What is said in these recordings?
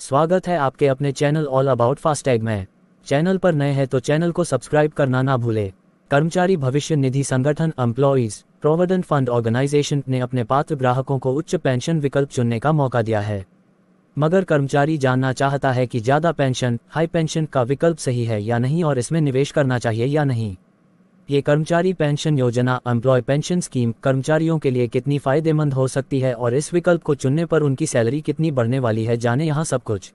स्वागत है आपके अपने चैनल ऑल अबाउट फास्टैग में। चैनल पर नए हैं तो चैनल को सब्सक्राइब करना ना भूले। कर्मचारी भविष्य निधि संगठन एम्प्लॉइज प्रोविडेंट फंड ऑर्गेनाइजेशन ने अपने पात्र ग्राहकों को उच्च पेंशन विकल्प चुनने का मौका दिया है, मगर कर्मचारी जानना चाहता है कि ज़्यादा पेंशन, हाई पेंशन का विकल्प सही है या नहीं और इसमें निवेश करना चाहिए या नहीं। ये कर्मचारी पेंशन योजना एम्प्लॉय पेंशन स्कीम कर्मचारियों के लिए कितनी फ़ायदेमंद हो सकती है और इस विकल्प को चुनने पर उनकी सैलरी कितनी बढ़ने वाली है, जाने यहाँ सब कुछ।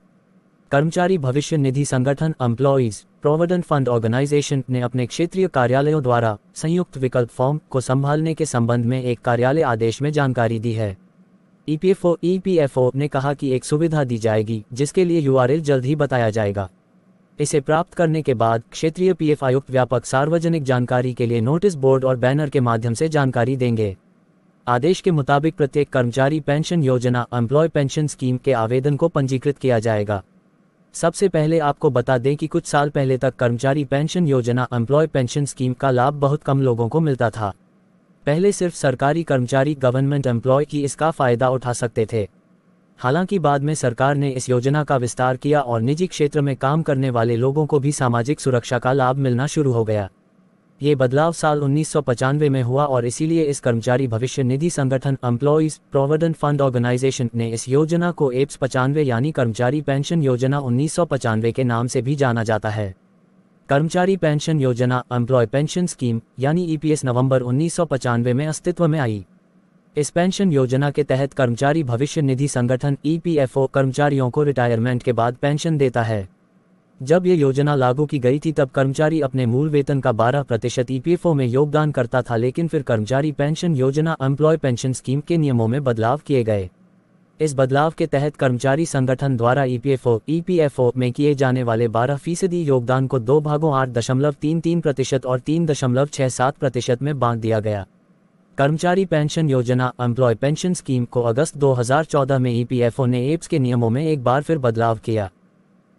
कर्मचारी भविष्य निधि संगठन एम्प्लॉइज प्रोविडेंट फंड ऑर्गेनाइजेशन ने अपने क्षेत्रीय कार्यालयों द्वारा संयुक्त विकल्प फॉर्म को संभालने के संबंध में एक कार्यालय आदेश में जानकारी दी है। ईपीएफओ ने कहा कि एक सुविधा दी जाएगी जिसके लिए यूआरएल जल्द ही बताया जाएगा। इसे प्राप्त करने के बाद क्षेत्रीय पीएफ आयुक्त व्यापक सार्वजनिक जानकारी के लिए नोटिस बोर्ड और बैनर के माध्यम से जानकारी देंगे। आदेश के मुताबिक प्रत्येक कर्मचारी पेंशन योजना एम्प्लॉय पेंशन स्कीम के आवेदन को पंजीकृत किया जाएगा। सबसे पहले आपको बता दें कि कुछ साल पहले तक कर्मचारी पेंशन योजना एम्प्लॉय पेंशन स्कीम का लाभ बहुत कम लोगों को मिलता था। पहले सिर्फ सरकारी कर्मचारी गवर्नमेंट एम्प्लॉय की इसका फ़ायदा उठा सकते थे। हालांकि बाद में सरकार ने इस योजना का विस्तार किया और निजी क्षेत्र में काम करने वाले लोगों को भी सामाजिक सुरक्षा का लाभ मिलना शुरू हो गया। ये बदलाव साल 1995 में हुआ और इसीलिए इस कर्मचारी भविष्य निधि संगठन एम्प्लॉइज प्रोविडेंट फंड ऑर्गेनाइजेशन ने इस योजना को एप्स 95 यानी कर्मचारी पेंशन योजना 1995 के नाम से भी जाना जाता है। कर्मचारी पेंशन योजना एम्प्लॉय पेंशन स्कीम यानी ईपीएस नवंबर 1995 में अस्तित्व में आई। इस पेंशन योजना के तहत कर्मचारी भविष्य निधि संगठन ईपीएफओ कर्मचारियों को रिटायरमेंट के बाद पेंशन देता है। जब ये योजना लागू की गई थी तब कर्मचारी अपने मूल वेतन का 12% ईपीएफओ में योगदान करता था, लेकिन फिर कर्मचारी पेंशन योजना एम्प्लॉय पेंशन स्कीम के नियमों में बदलाव किए गए। इस बदलाव के तहत कर्मचारी संगठन द्वारा ईपीएफओ में किए जाने वाले 12% योगदान को दो भागों 8.33% और 3.67% में बांट दिया गया। कर्मचारी पेंशन योजना एम्प्लॉय पेंशन स्कीम को अगस्त 2014 में ईपीएफओ ने एप्स के नियमों में एक बार फिर बदलाव किया,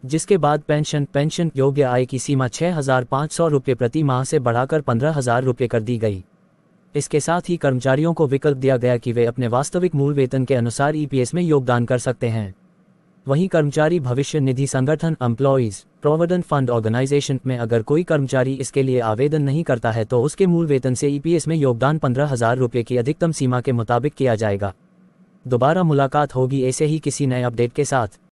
जिसके बाद पेंशन योग्य आय की सीमा 6,500 रुपये प्रति माह से बढ़ाकर 15,000 रुपये कर दी गई। इसके साथ ही कर्मचारियों को विकल्प दिया गया कि वे अपने वास्तविक मूल वेतन के अनुसार ईपीएस में योगदान कर सकते हैं। वहीं कर्मचारी भविष्य निधि संगठन एम्प्लॉइज प्रोविडेंट फंड ऑर्गेनाइजेशन में अगर कोई कर्मचारी इसके लिए आवेदन नहीं करता है तो उसके मूल वेतन से ईपीएस में योगदान 15,000 रुपये की अधिकतम सीमा के मुताबिक किया जाएगा। दोबारा मुलाकात होगी ऐसे ही किसी नए अपडेट के साथ।